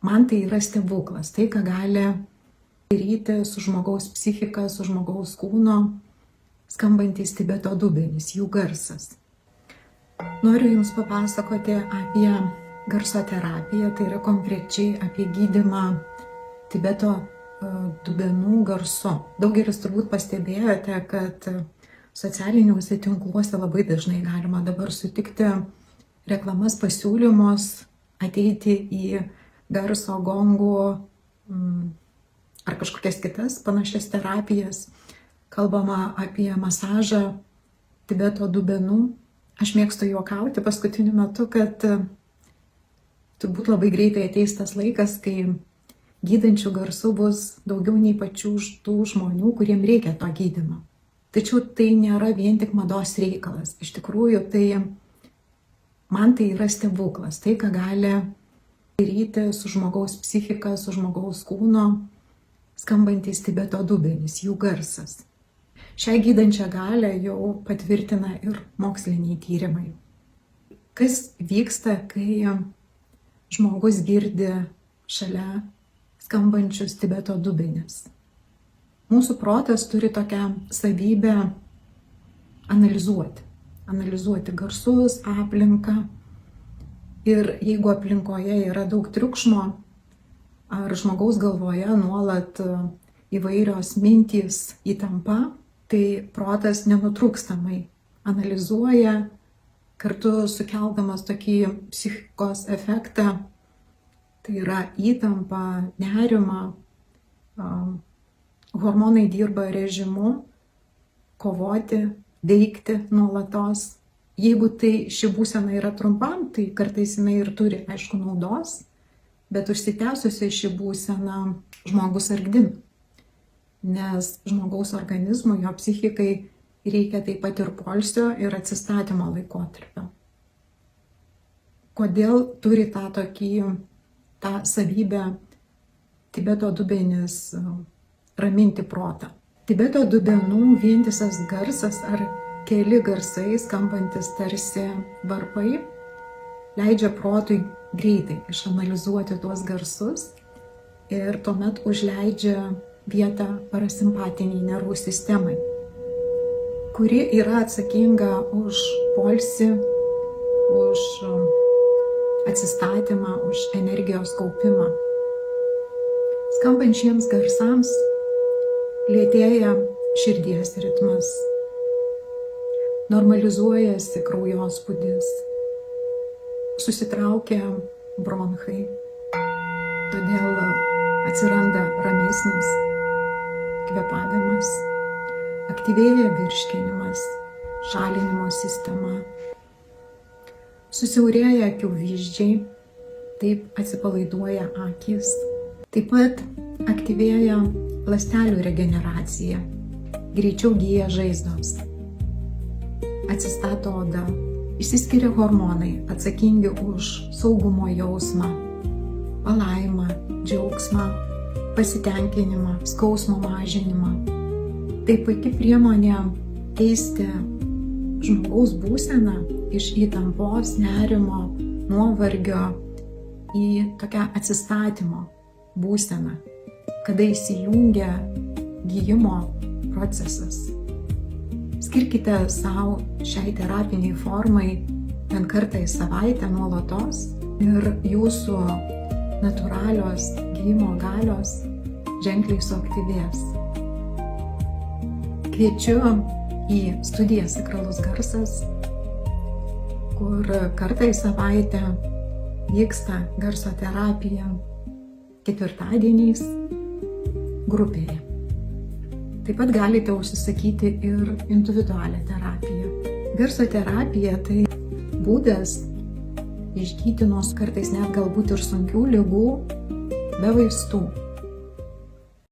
Man tai yra stebuklas, tai ką gali daryti su žmogaus psichika, su žmogaus kūno, skambantis Tibeto dubenys, jų garsas. Noriu Jums papasakoti apie garso terapiją, tai yra konkrečiai apie gydymą Tibeto dubenų garsu. Daugelis turbūt pastebėjote, kad socialiniuose tinkluose labai dažnai galima dabar sutikti reklamas, pasiūlymus ateiti į garso, gongų ar kažkokias kitas panašias terapijas. Kalbama apie masažą Tibeto dubenų. Aš mėgstu juokauti paskutiniu metu, kad turbūt labai greitai ateis tas laikas, kai gydančių garsų bus daugiau nei pačių tų žmonių, kuriem reikia to gydymo. Tačiau tai nėra vien tik mados reikalas. Iš tikrųjų, man tai yra stebuklas, tai ką gali daryti su žmogaus psichika, su žmogaus kūno, skambantis Tibeto dubenys, jų garsas. Šią gydančią galią jau patvirtina ir moksliniai tyrimai. Kas vyksta, kai žmogus girdi šalia skambančius Tibeto dubenis? Mūsų protas turi tokią savybę analizuoti garsus, aplinką. Ir jeigu aplinkoje yra daug triukšmo, ar žmogaus galvoje nuolat įvairios mintys, įtampa, tai protas nenutrūkstamai analizuoja, kartu sukeldamas tokį psichikos efektą, tai yra įtampa, nerimą. Hormonai dirba režimu kovoti, veikti nuolatos. Jeigu ši būsena yra trumpam, tai kartais jinai ir turi, aišku, naudos, bet užsitęsusi ši būsena žmogus argdina. Nes žmogaus organizmui, jo psichikai reikia taip pat ir poilsio ir atsistatymo laikotarpio. Kodėl turi tą savybę Tibeto dubenis raminti protą? Tibeto dubenų vientisas garsas ar keli garsai, skambantis tarsi varpai, leidžia protui greitai išanalizuoti tuos garsus ir tuomet užleidžia vietą parasimpatiniai nervų sistemai, kuri yra atsakinga už poilsį, už atsistatymą, už energijos kaupimą. Skambant šiems garsams lėtėja širdies ritmas, normalizuojasi kraujospūdis, susitraukia bronchai, todėl atsiranda ramesnis kvėpavimas, aktyvėja virškinimas, šalinimo sistema, susiaurėja akių vyzdžiai, taip atsipalaiduoja akys, taip pat aktyvėja ląstelių regeneracija, greičiau gyja žaizdos, atsistato oda, išsiskiria hormonai atsakingi už saugumo jausmą, palaimą, džiaugsmą, pasitenkinimą, skausmo mažinimą. Tai puiki priemonė keisti žmogaus būseną iš įtampos, nerimo, nuovargio į tokią atsistatymo būseną, kada įsijungia gijimo procesas. Skirkite savo šiai terapiniai formai bent kartą į savaitę nuolatos ir jūsų natūralios gijimo galios ženkliai suaktyvės. Kviečiu į studiją Sakralus garsas, kur kartą į savaitę vyksta garso terapija ketvirtadieniais grupėje. Taip pat galite užsisakyti ir individualią terapiją. Garso terapija tai būdas išgydyti nuo kartais net galbūt ir sunkių ligų be vaistų.